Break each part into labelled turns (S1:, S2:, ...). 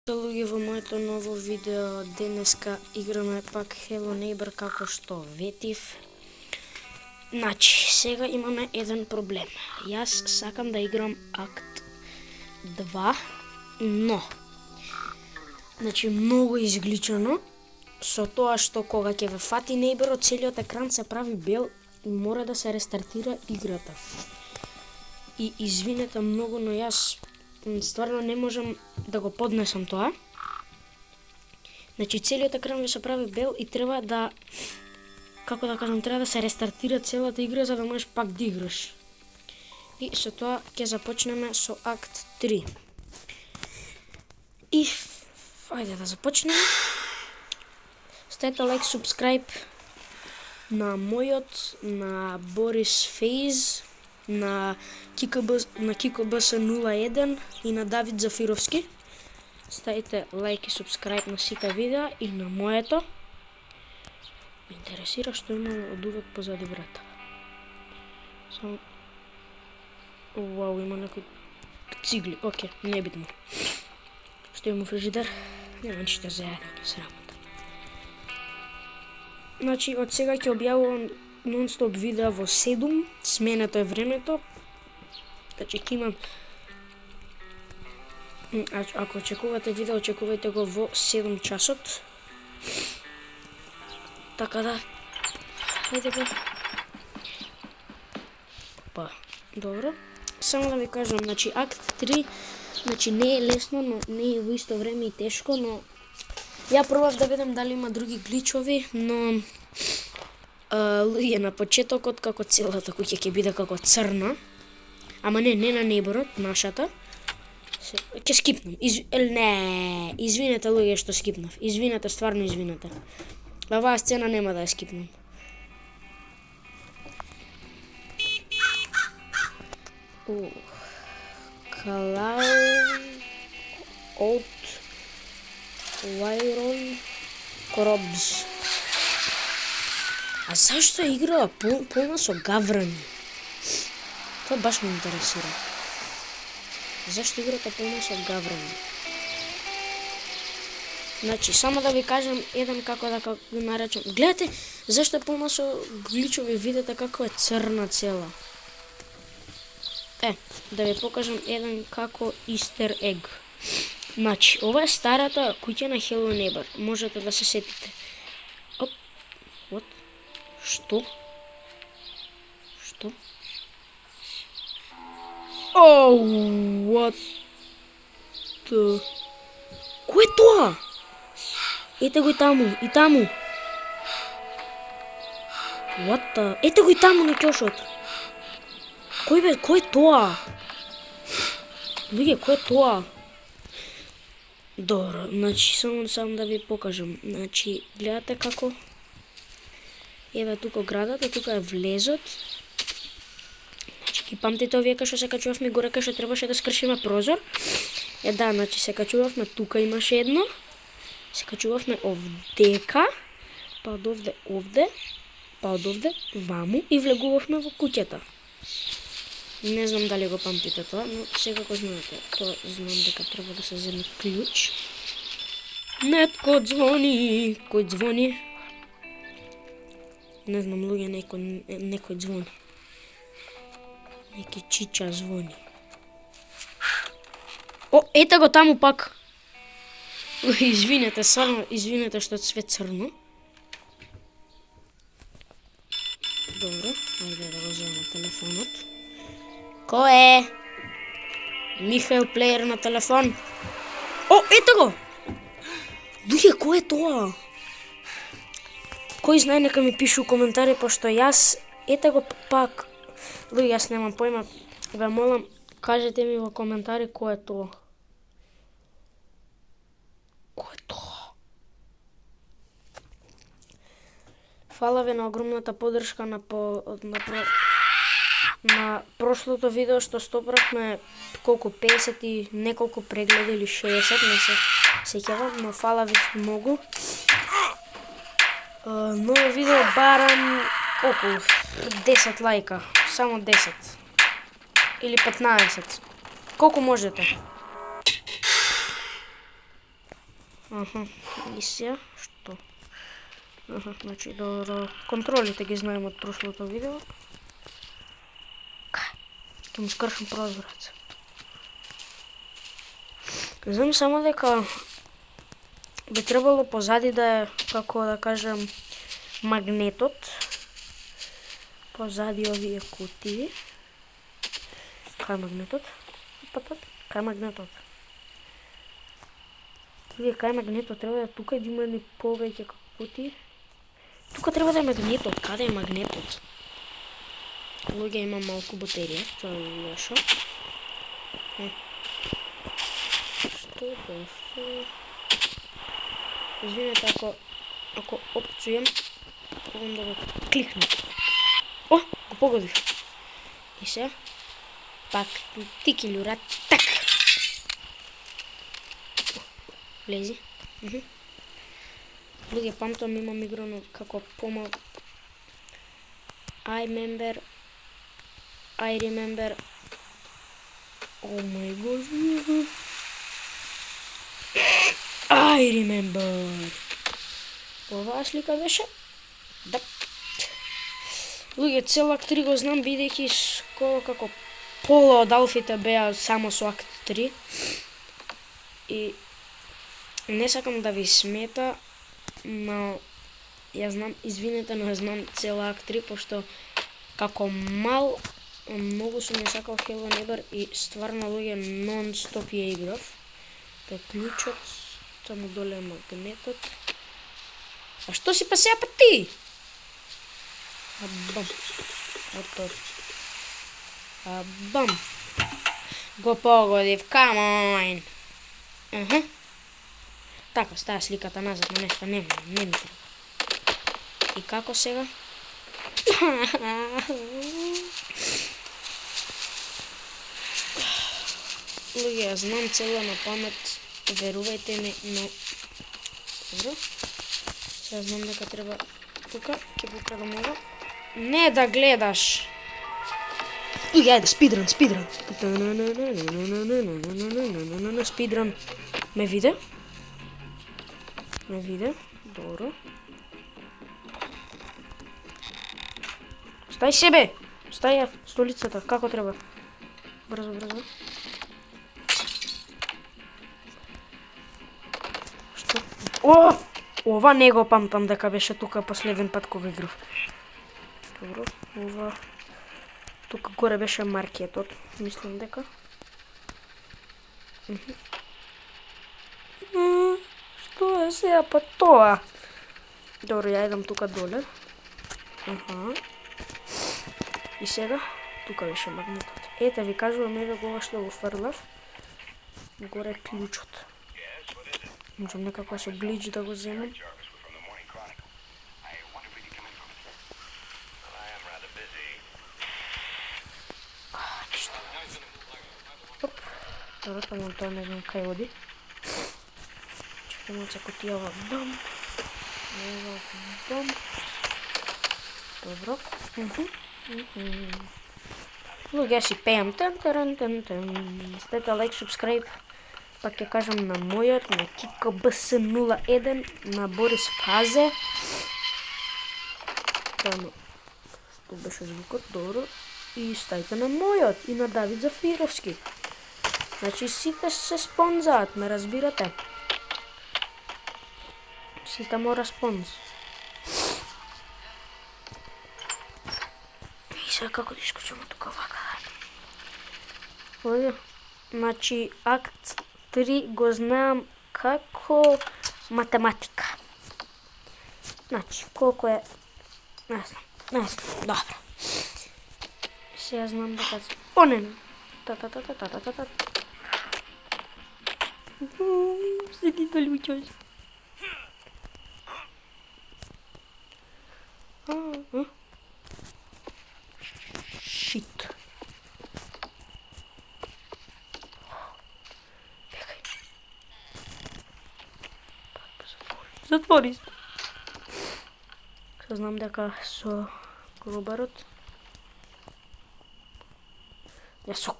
S1: Луѓе, во моето ново видео денеска играме пак Hello Neighbor како што ветив. Значи, сега имаме еден проблем. Јас сакам да играм акт 2, но значи многу изгличано со тоа што кога ќе ве фати Neighbor, целиот екран се прави бел и мора да се рестартира играта. И извинете многу, но јас стварно не можам да го поднесам тоа. Значи целиот екран ви се прави бел и треба да, како да кажам, треба да се рестартира целата игра за да можеш пак да играш. И со тоа ќе започнеме со акт 3. И ајде да започнеме. Ставете лайк, субскрайб на мојот, на Борис Фейз, на Кикобс 01 и на Давид Зафировски. Ставите лайк и субскрайб на сите видеа и на моето. Ме интересира што има од увек позади врата. Само вау, има некои цигли. Оке, небитно. Што има фрижидер? Нема ништо за јадење, срамота. Значи, од сега ќе објавувам нон-стоп видеа во 7, сменето е времето. Значи ќе имам, ако очекувате видео, очекувајте го во 7 часот. Така да, хајде бе. Па, добро. Само да ви кажам, значи акт 3, значи не е лесно, но не е во исто време и тешко, но ја пробав да видам дали има други гличови, но луѓе, на почетокот како целата куќа ќе биде како црна, ама не на Neighbor, нашата. Ќе скипнам. Не, извинете луѓе што скипнав. Извинете, стварно извинете. Оваа сцена нема да ја скипнам. Клауд Лайрон Коробс. А зашто е играла полна со гаврани? Тоа баш ме интересира. Зашто играта полна со гаврани? Значи, само да ви кажам еден како да го наречам. Гледате, зашто е полна со гличови, видете како е црна цела. Да ви покажам еден како Easter egg. Значи, ова е старата куќа на Hello Neighbor. Можете да се сетите. Оп, what? Што? Оу, what the... Кој е тоа? Ете го и таму, и таму. What the... Ете го и таму на ќошот. Кој е тоа? Луѓе, кој е тоа? Добро, значи, само да ви покажам. Значи, гледате како... Еве тука градата, тука е влезот. Значи, ги памтите овие кај што се качувавме горе, кај што требаше да скршиме прозор. Да, значи се качувавме, тука имаше едно. Се качувавме овдека, па од овде овде, па од овде ваму и влегувавме во куќата. Не знам дали го памтите тоа, но секако знаете. Тоа знам дека треба да се земе клjuč. Netko ѕвони, кој ѕвони? Не знам, луѓе, некој ѕвони. Неки чича звони. О, ете го таму пак. Извинете, сварно, извинете што све црно. Добро, ајде да го земам телефонот. Кој е? Михаил Плеер на телефон. О, ете го! Луѓе, кој е тоа? Кој знае, нека ми пише у коментари, пошто јас, ете го пак. Луѓе, јас немам појма, ве молам, кажете ми во коментари кој е тоа. Кој е тоа? Фала ви на огромната поддршка на прошлото видео што стопрахме колку 50 и неколку прегледи или 60, не се сеќавам, но фала ви многу. Ново видео барам колку 10 лајка, само 10 или 15. Колку можете? Аха, и сега, што? Аха, значи, добро, контролите ги знаем од прошлото видео. Ќе му скршам прозорец. Знам само дека би требало позади да е, како да кажем, магнетот. Позади овие кутии. Кај магнетот? Кај магнетот? Кај магнетот треба да тука да има ни повеќе кутии. Тука треба да е магнетот. Каде е магнетот? Луѓе има малку батерија, тоа е лошо. Што беше? Извинете ако опцуjem, можам да го кликнем. О, го погодив. И се, пак тики люра, так. Влези. Луѓе, памтам имам играно како помал. I remember. Oh my god. I remember. Оваа слика беше? Да. Луѓе, цел акт 3 го знам, бидејќи скоро како пола од алфите беа само со акт 3. И не сакам да ви смета, но ја знам, извинете, но ја знам цел акт 3, пошто како мал многу сум ја сакал Hello Neighbor и стварно луѓе нон-стоп ја играв. Та клучот, таму доле магнетот. А што си па сега па ти? Бам. Ото. Бам. Го погодив, come on. Така, става сликата назад на место, не ми треба. И како сега? Луѓе, ја знам цела на памет, верувајте ми, но... Добро. Сега знам дека треба тука, ќе покрадам ова. Не да гледаш! Луѓе, ајде, спидран! Спидран. Ме виде? Добро. Стај себе! Стај ја, столицата, како треба? Брзо. Што? О! Ова не го памтам дека беше тука последен пат кога играв. Добро, ова... Тука горе беше маркетот, мислам дека. Што е сега па тоа? Добро, ја идам тука доле. И сега, тука беше магнетот. Ете, ви кажувам, еве го ова што го фрлав. Горе е клучот. Можам некако со глич да го земам. Добро, таму тоа не знам кај оди. Чекам од кутија бам. Бам. Добро. Луѓе, си пеам. Стете лайк, субскрайб. Пак ќе кажам на мојот, на KikoBS01, на Борис Фазе. Таму. Што беше звукот, добро. И стајте на мојот и на Давид Зафировски. Значи сите се спонзаат, ме разбирате? Сите мора спонз. И сега како да искочам од тука вака. Значи акт 3 го знам како математика. Значи, колко е... Не знам, добро. Сега знам дека... О, не. Та. Седи да лучаш. Шит. Затвори се. Сега знам дека со кробарот.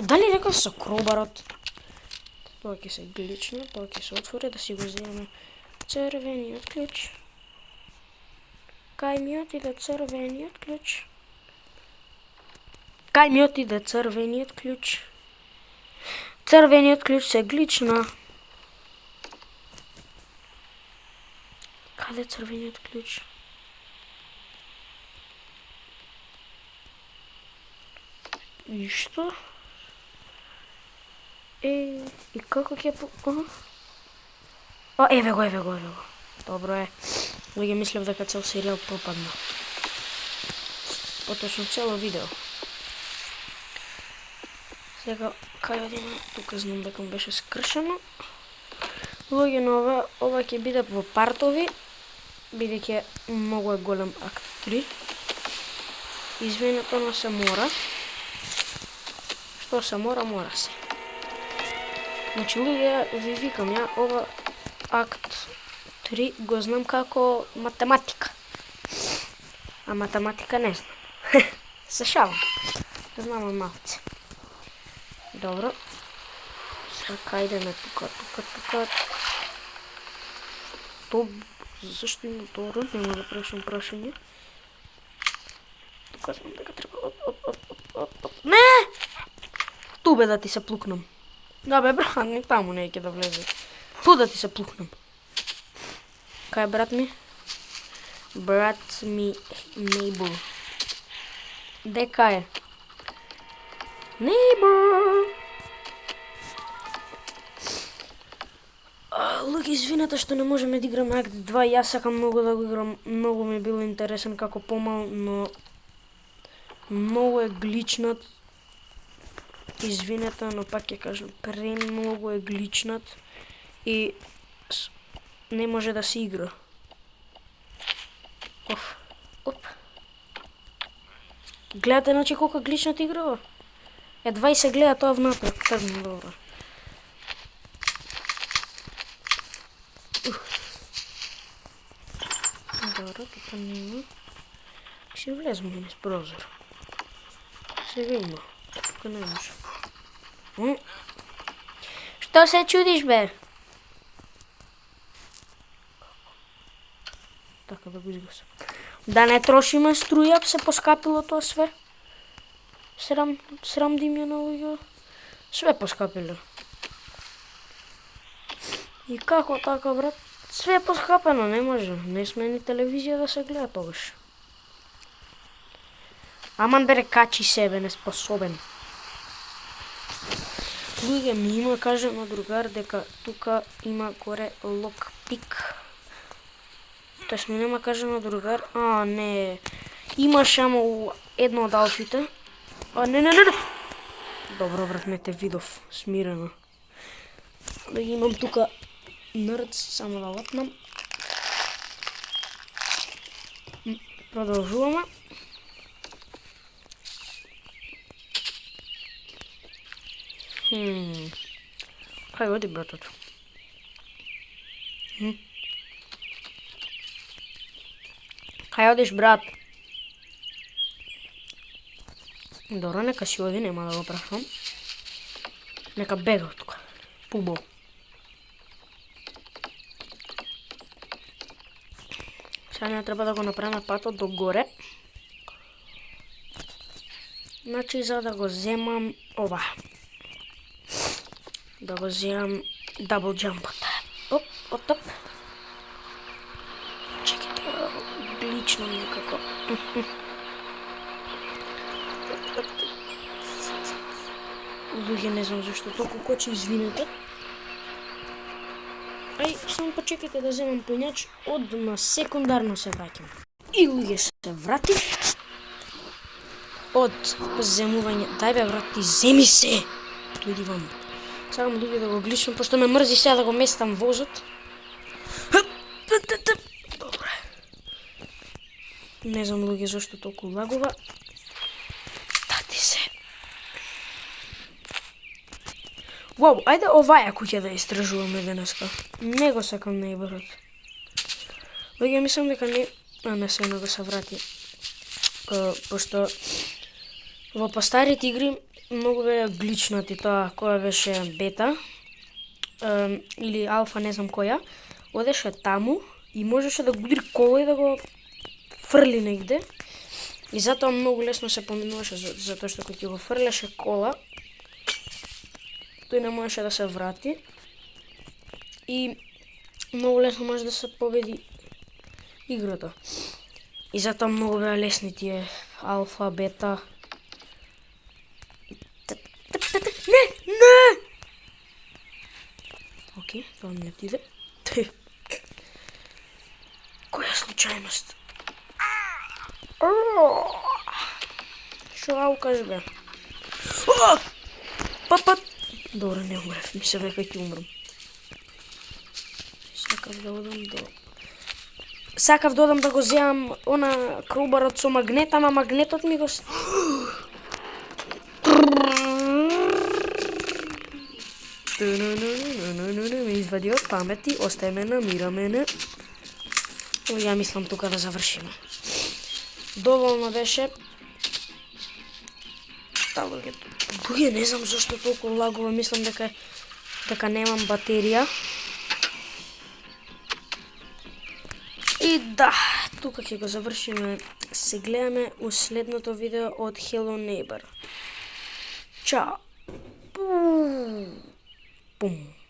S1: Дали дека со кробарот? Тоа ќе се глично, тоа ќе се отвори, да си го земеме црвениот клjuč. Кај ми отиде црвениот клjuč. Кај ми отиде црвениот клjuč. Црвениот клjuč се глична. Каде е црвениот клjuč? Ништо. И како ќе еве го. Добро е. Луѓе, мислев дека цел серијал пропадна. Поточно цело видео. Сега, кај одиме? Тука знам дека беше скршено. Луѓе, но ова ќе биде во партови, бидејќи многу е голем акт 3. Извинето, но се мора. Што се мора, мора се. Значи, луѓе, ви викам ја, ова акт 3 го знам како математика. А математика не знам. Се шалам. Знам од малце. Добро. Сега идеме тука. Зашто има добро? Нема да прашам прашање. Тука знам дека треба Не! Ту бе да ти се плукнам. Да бе, брат, не таму не ќе да влезе. Ту да ти се плукнам. Кај е брат ми? Брат ми Нейбор. Дека е? Нейбор! Луѓе, извинете што не можеме да играме Акт 2. Јас сакам многу да го играм. Многу ми бил интересен како помал, но многу е гличнат. Извинете, но пак ќе кажам, премногу е гличнат и не може да се игра. Оп. Гледате, значи, колко гличнат играва? Едва и се гледа тоа внапред. Тргно, добро. Добро, тука нема. Ще влезем низ прозор. Сега има. Тука не може. Што се чудиш, бе? Така да го изгасам. Да не трошиме струја, се поскапило тоа све. Срам да им ја на луѓе. Све поскапило. И како така, брат? Све е поскапено, не може. Не сме ни телевизија да се гледа тогаш. Аман бере, качи себе, неспособен. Луѓе, ми има кажано другар дека тука има горе локпик. Тоест ми нема кажано другар. Не. Имаш само едно од алфите. Не. Добро, брат, не те видов. Смирено. Да ги имам тука нрц, само да лапнам. Продолжуваме. Кај оди, братот? Кај одиш, брат? Добро, нека си оди, нема да го прашам. Нека бега од тука. Пубо. Сега не треба да го направиме патот до горе. Значи, за да го земам ова. Да го земам дабл джампот. Оп. Чекайте, глично некако. Луѓе, не знам зашто толку кочи, извинете. Само почекайте да земам пунјач, одма секундарно се враќам. И луѓе, се вратив од земување. Дај бе, брат, ти земи се! Иди вам. Сакам луѓе да го гличам, пошто ме мрзи сега да го местам возот. Добре. Не знам, луѓе, зашто толку лагува. Тати се. Вау, ајде оваја куќа да истражуваме денеска. Не го сакам Нейборот. Луѓе, мислам дека не... не се едно да се врати. Пошто во постарите игри многу беа гличнати, тоа која беше бета. или алфа, не знам која, одеше таму и можеше да го удри коло и да го фрли негде. И затоа многу лесно се поминуваше, затоа што кога ќе го фрлеше кола, тој не можеше да се врати. И многу лесно може да се победи играта. И затоа многу беа лесни тие алфа, бета. Не, не! Океј, тоа ми отиде. Која случајност? Шо аукаш бе? Па. Добро, не умрев, ми се века ќе умрам. Сакав да одам да го земам она крубарот со магнет, ама магнетот ми го... Ме извади од памети, остај ме, намира мене. Ја мислам тука да завршиме. Доволно беше. Луѓе, не знам зашто толку лагува, мислам дека немам батерија. И да, тука ќе го завршиме. Се гледаме у следното видео од Hello Neighbor. Чао. Пум.